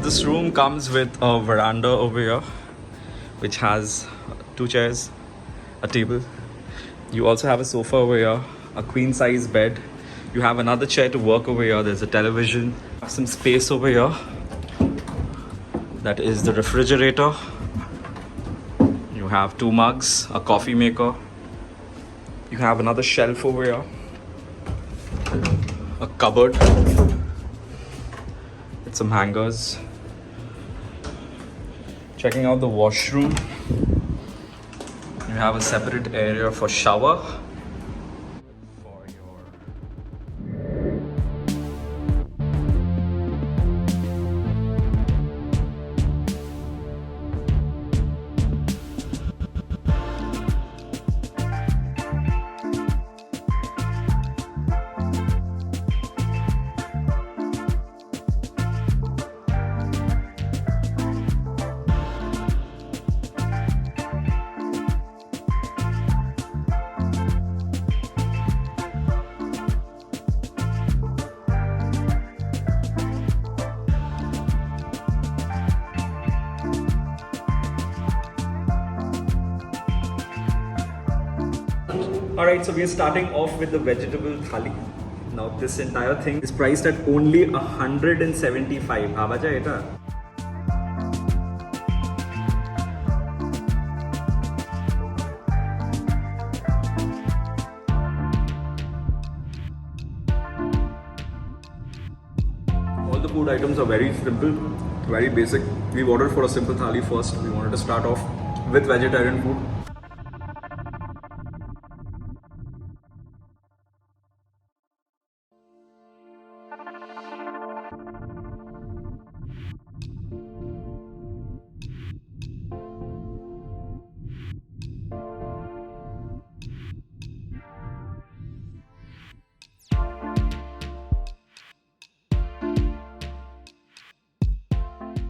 this room comes with a veranda over here, which has 2 chairs, a table. You also have a sofa over here, a queen size bed. You have another chair to work over here. There's a television, some space over here. That is the refrigerator. You have 2 mugs, a coffee maker. You have another shelf over here, a cupboard with some hangers. Checking out the washroom. You have a separate area for shower. Alright, so we are starting off with the vegetable thali. Now this entire thing is priced at only 175. Bhaba jay eta? All the food items are very simple, very basic. We've ordered for a simple thali first. We wanted to start off with vegetarian food.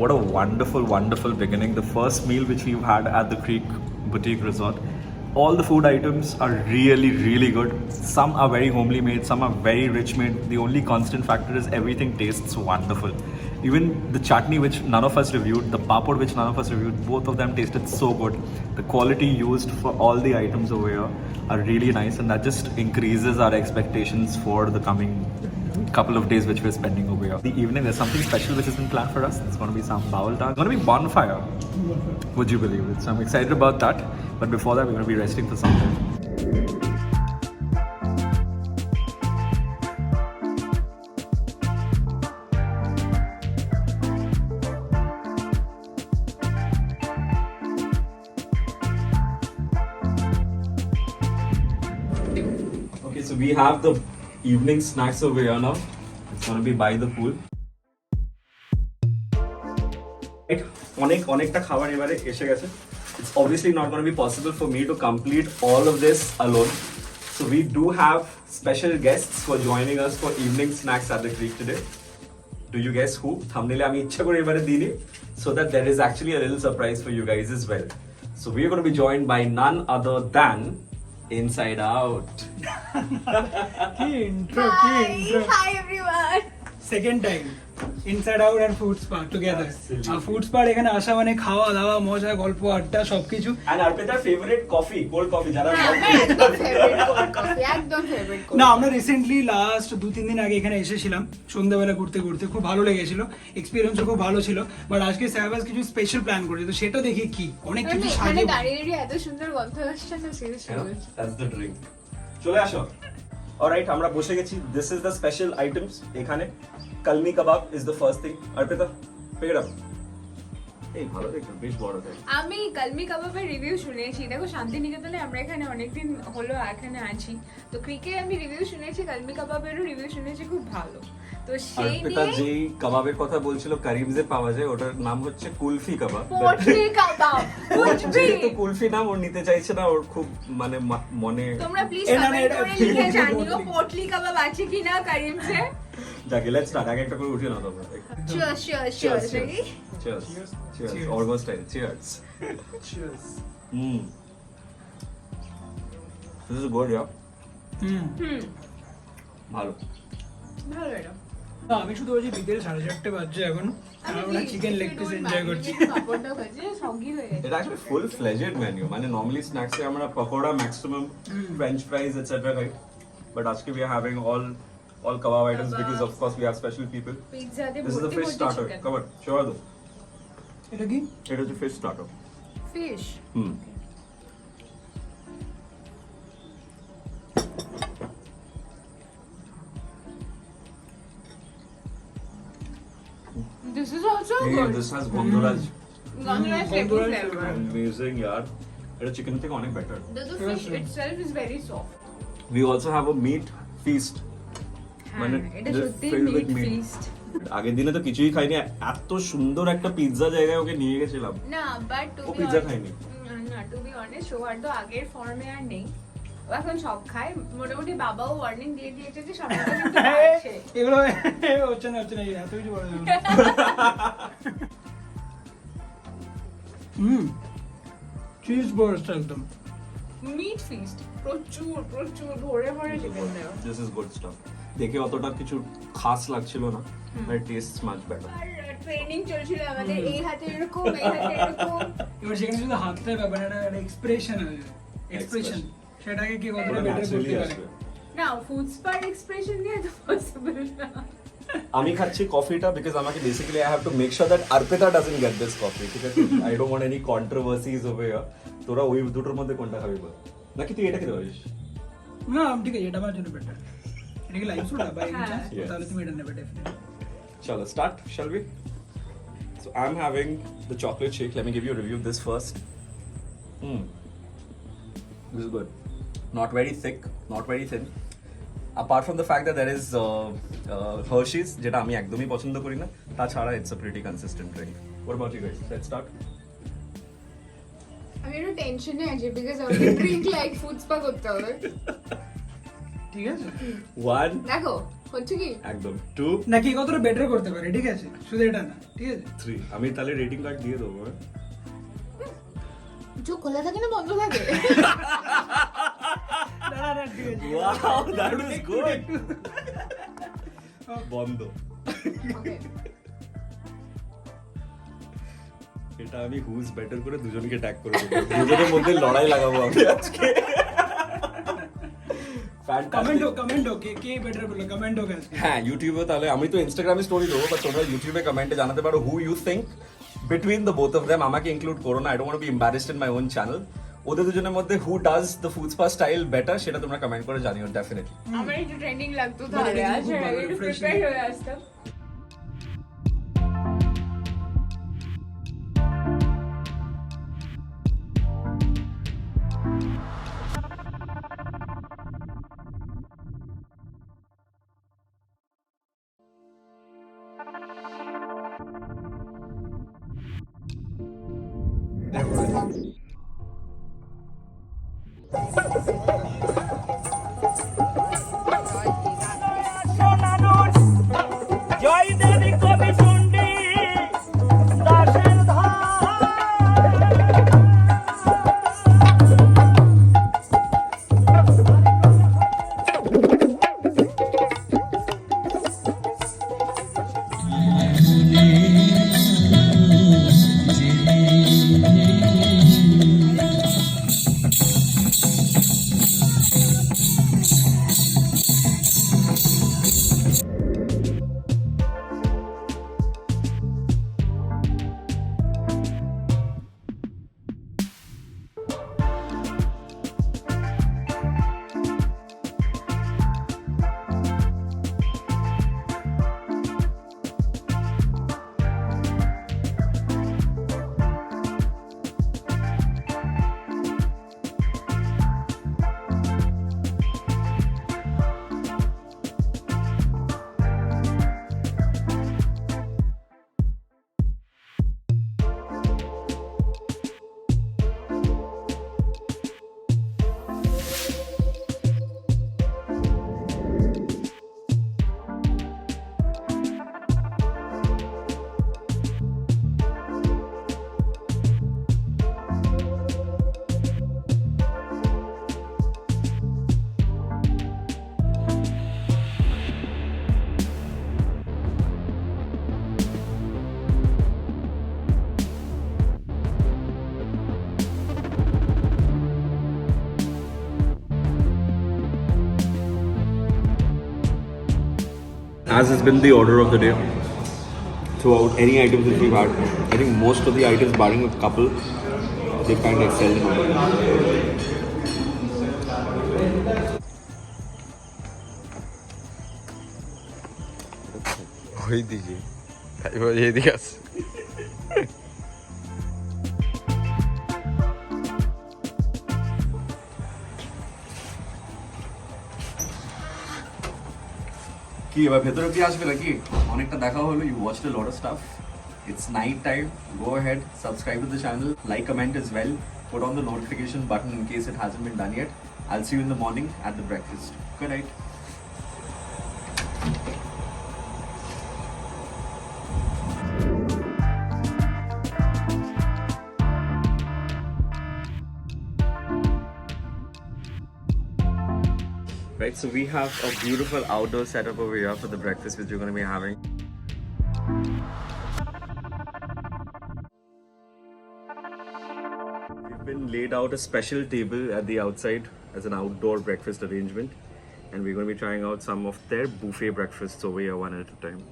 What a wonderful, wonderful beginning. The first meal which we've had at the Creek Boutique Resort. All the food items are really, really good. Some are very homely made, some are very rich made. The only constant factor is everything tastes wonderful. Even the chutney which none of us reviewed, the papad which none of us reviewed, both of them tasted so good. The quality used for all the items over here are really nice, and that just increases our expectations for the coming couple of days which we're spending over here. The evening, there's something special which has been planned for us. It's going to be some bawal dal. It's going to be bonfire. Would you believe it? So I'm excited about that. But before that, we're going to be resting for some time. Okay, so we have the evening snacks over here now. It's going to be by the pool. It's obviously not going to be possible for me to complete all of this alone. So we do have special guests for joining us for evening snacks at the Creek today. Do you guess who? Thumbnail ami ichha kore ebare dini, so that there is actually a little surprise for you guys as well. So we are going to be joined by none other than Inside Out. Hi everyone. Second time Inside Out and Food Spa together. Food Spa এখানে আসা মানে খাওয়া দাওয়া মজা গল্প আড্ডা সবকিছু। And Arpita's favorite coffee, cold coffee যারা একদম ফেভারিট না আমরা রিসেন্টলি লাস্ট 2-3 দিন আগে এখানে এসেছিলাম সন্ধ্যাবেলা ঘুরতে ঘুরতে, খুব ভালো লেগেছিল, এক্সপেরিয়েন্সও খুব ভালো ছিল। বাট আজকে সাহেবাস কিছু স্পেশাল প্ল্যান করেছে, তো সেটা দেখি কি অনেক কিছু সাজিয়ে দাঁড়িয়ে এত সুন্দর গন্ধ আসছে না সিরিয়াসলি। That's the drink. চলে আসো। Alright, আমরা বসে গেছি। This is the special items এখানে। Kalmi kebab is the first thing. Arpita, pick it up. এই ভালো দেখো, বেশ বড় তাই। আমি কালমি কাবাবের রিভিউ শুনেছি। দেখো শান্তিনিকেতনে আমরা এখানে অনেকদিন হলো এখানে আছি, তো ক্রিকে আমি রিভিউ শুনেছি, কালমি কাবাবেরও রিভিউ শুনেছি খুব ভালো। তো সেই আরপিতা নিয়ে যেই কাবাবের কথা বলছিল কারিমজে পাওয়া যায়, ওটার নাম হচ্ছে কুলফি কাবাব। পোটলি কাবাব, কুলফি। তো কুলফি নাম ওর নিতে চাইছে না, ওর খুব মানে মনে। তোমরা প্লিজ কমেন্ট করে লিখে জানিও পোটলি কাবাব আছে কিনা কারিমজে। যাকে লেটস স্টার্ট, আগে একটা করে উঠিয়ে নাও তোমরা। Cheers. Ready? Cheers. Orgo style. Cheers. This is good, yeah. ভালো ভালো এটা। আমি শুধু বলছি বিকেল 4:30 বাজছে এখন, আমরা chicken leg piece enjoy করছি। পাপড়টাও খাচ্ছি সঙ্গী হয়ে গেছে It's actually full-fledged menu. মানে normally snacks এ আমরা pakora maximum, French fries, etc. right? But আজকে we are having all kebab items because of course we have special people. Pizza দিয়ে This is the ভর্তি fish ভর্তি starter. Chicken Come on, show her though. এটা কি এটা হচ্ছে fish starter. Fish Hmm. This is also Hey, good this has Gondoraj. গন্ধরাজ লেবু flavour Amazing yaar. এটা chicken থেকে অনেক better. The fish itself is very soft. We also have a meat feast. মানে হ্যাঁ, এটা just সত্যি filled with meat meat. Feast আগের দিনে তো কিছুই খাইনি, এত সুন্দর একটা পিৎজা জায়গায় ওকে নিয়ে গেছিলাম। না বাট টু ও বি pizza খায়নি। না টু বি অনেস্ট সৌহার্দ্য আগের ফর্মে আর নেই ও এখন সব খায় মোটামুটি বাবাও ওয়ার্নিং দিয়ে দিয়েছে যে সবাই কিন্তু খাচ্ছে এগুলো হচ্ছে না এত কিছু বলা যাবে না। চিজ বার্স্ট একদম মিট ফিস্ট প্রচুর প্রচুর ভরে ভরে চিকেন দেওয়া This is good stuff. দেখে অতটা কিছু খাস লাগছিল না, but tastes much better. আর ট্রেনিং চলছিল আমাদের এই হাতে এরকম এই হাতে এরকম এবার সেখানে শুধু হাতটাই ব্যাপার না, একটা এক্সপ্রেশন আছে এক্সপ্রেশন সেটাকে কি কতটা ওটা বেটার naturally করতে পারে আসবে। না ফুড স্পার এক্সপ্রেশন দিয়ে তো পসিবল না আমি খাচ্ছি কফিটা বিকজ আমাকে basically I have to make sure that Arpita doesn't get this coffee, ঠিক আছে? I don't want any controversies over here. তোরা ওই দুটোর মধ্যে কোনটা খাবি বল, নাকি তুই এটা খেতে পারিস? না ঠিক আছে, এটা আমার জন্য বেটার। এটা কি lime soda by any chance? Yes. তাহলে তুমি এটা নেবে definitely. Chalo, start, shall we? So I'm having the chocolate shake. Let me give you a review of this first. This is good. Not very thick, not very thin. Apart from the fact that there is Hershey's, যেটা আমি একদমই পছন্দ করি না, তাছাড়া it's a pretty consistent drink. What about you guys? Let's start. আমি একটু টেনশনে আছি বিকজ আমাকে ড্রিঙ্ক লাইক ফুড স্পা করতে হবে ঠিক আছে? One, দেখো হচ্ছে কি একদম। Two, নাকি কতটা বেটার করতে পারে, ঠিক আছে? শুধু এটা না, ঠিক আছে? three. আমি তাহলে রেটিং কার্ড দিয়ে দেবো। চোখ খোলা থাকে না বন্ধ থাকে না ঠিক আছে। Wow, that was good. বন্ধ। ওকে এটা আমি হুজ বেটার করে দুজনকে ট্যাগ করে দেবো, দুজনের মধ্যে লড়াই লাগাবো আমি আজকে। কমেন্ট কে বেটার বলে কমেন্ট হোক আজকে। হ্যাঁ, ইউটিউবে তাহলে আমি তো ইনস্টাগ্রামে স্টোরি দেবো, বাট তোমরা ইউটিউবে কমেন্টে জানাতে পারো who you think between the both of them. আমাকে ইনক্লুড করো না, I don't want to be embarrassed in my own channel. ওদের দুজনের মধ্যে who does the food spa style better সেটা তোমরা কমেন্ট করে জানিও ডেফিনেটলি। আমার একটু ট্রেন্ডিং লাগতো মানে তাহলে এটা আজ খুব ভালো, একটু refreshing। প্রিপেয়ার হয়ে আসতাম জয় দেবী কবি চণ্ডী দাসের ধার As has been the order of the day, throughout any items that we've had, I think most of the items, barring a couple, they've kind of excelled in order. ওই দিকে তাই বলে এদিকে আছে কি এবার ভেতরে কি আসবে নাকি অনেকটা দেখা হলো you watched a lot of stuff it's night time go ahead subscribe to the channel like comment as well put on the notification button in case it hasn't been done yet I'll see you in the morning at the breakfast good night Right, so we have a beautiful outdoor setup over here for the breakfast which you're going to be having. We've been laid out a special table at the outside as an outdoor breakfast arrangement, and we're going to be trying out some of their buffet breakfasts over here one at a time.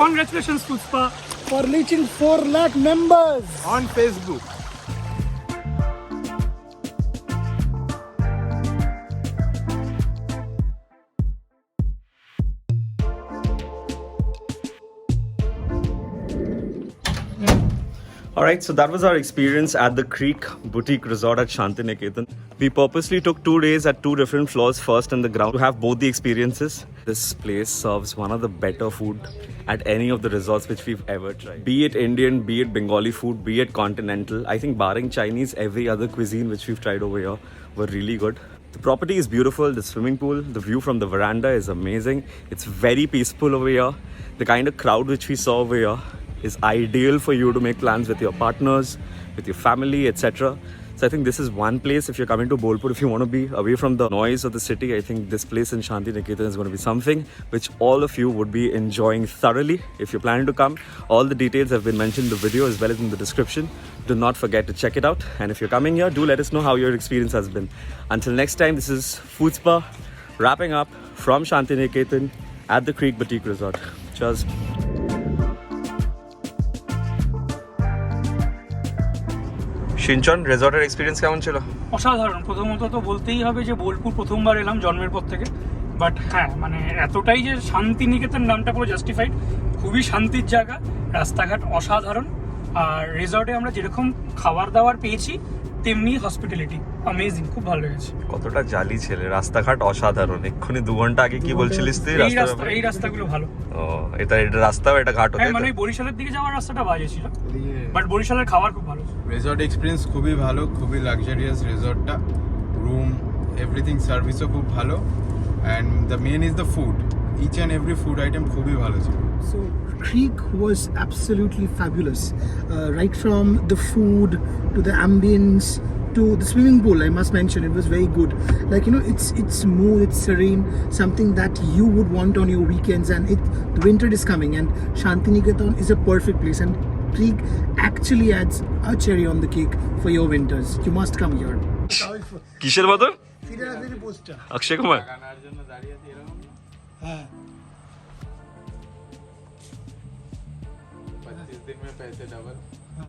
Congratulations, Pushpa. for reaching 4 lakh members. On Facebook Alright, so that was our experience at the Creek Boutique Resort at Shantiniketan. We purposely took 2 days at 2 different floors, first and the ground, to have both the experiences. This place serves one of the better food at any of the resorts which we've ever tried. Be it Indian, be it Bengali food, be it continental. I think barring Chinese, every other cuisine which we've tried over here were really good. The property is beautiful, the swimming pool, the view from the veranda is amazing. It's very peaceful over here. The kind of crowd which we saw over here is ideal for you to make plans with your partners, with your family, etc. So I think this is one place, if you're coming to Bolpur, if you want to be away from the noise of the city, I think this place in Shantiniketan is going to be something which all of you would be enjoying thoroughly. If you're planning to come, all the details have been mentioned in the video as well as in the description. Do not forget to check it out. And if you're coming here, do let us know how your experience has been. Until next time, this is Food Spa wrapping up from Shantiniketan at the Creek Boutique Resort. Cheers. Shinchan রেজর্টের experience কেমন ছিল? অসাধারণ। প্রথমত তো বলতেই হবে যে বোলপুর প্রথমবার এলাম জন্মের পর থেকে, বাট হ্যাঁ মানে এতটাই যে শান্তিনিকেতন নামটা পুরো জাস্টিফাইড। খুবই শান্তির জায়গা, রাস্তাঘাট অসাধারণ, আর রিসর্টে আমরা যেরকম খাবার দাবার পেয়েছি তেমনি হসপিটালিটি অ্যামেজিং, খুব ভালো লেগেছে। কতটা জালি ছেলে, রাস্তাঘাট অসাধারণ। এক্ষুনি 2 ঘন্টা আগে কি বলছিলিস তুই? এই রাস্তাগুলো ভালো। ও এটা রাস্তাও, এটা ঘাট হতে। হ্যাঁ মানে বরিশালের দিকে যাওয়ার রাস্তাটা বাজে ছিল, বাট বরিশালের খাবার খুব ভালো। রিসর্ট এক্সপিরিয়েন্স খুবই ভালো, খুবই লাক্সারিয়াস রিসর্টটা, রুম এভরিথিং সার্ভিসও খুব ভালো, and the main is the food, each and every food item খুবই ভালো ছিল। So Creek was absolutely fabulous, right from the food to the ambience to the swimming pool. I must mention it was very good. Like, you know, it's smooth, it's serene, something that you would want on your weekends. And the winter is coming, and Shantiniketan is a perfect place. And Creek actually adds a cherry on the cake for your winters. You must come here. কিসের মতো? অক্ষয় কুমার। হ্যাঁ 25 दिन में पैसे double.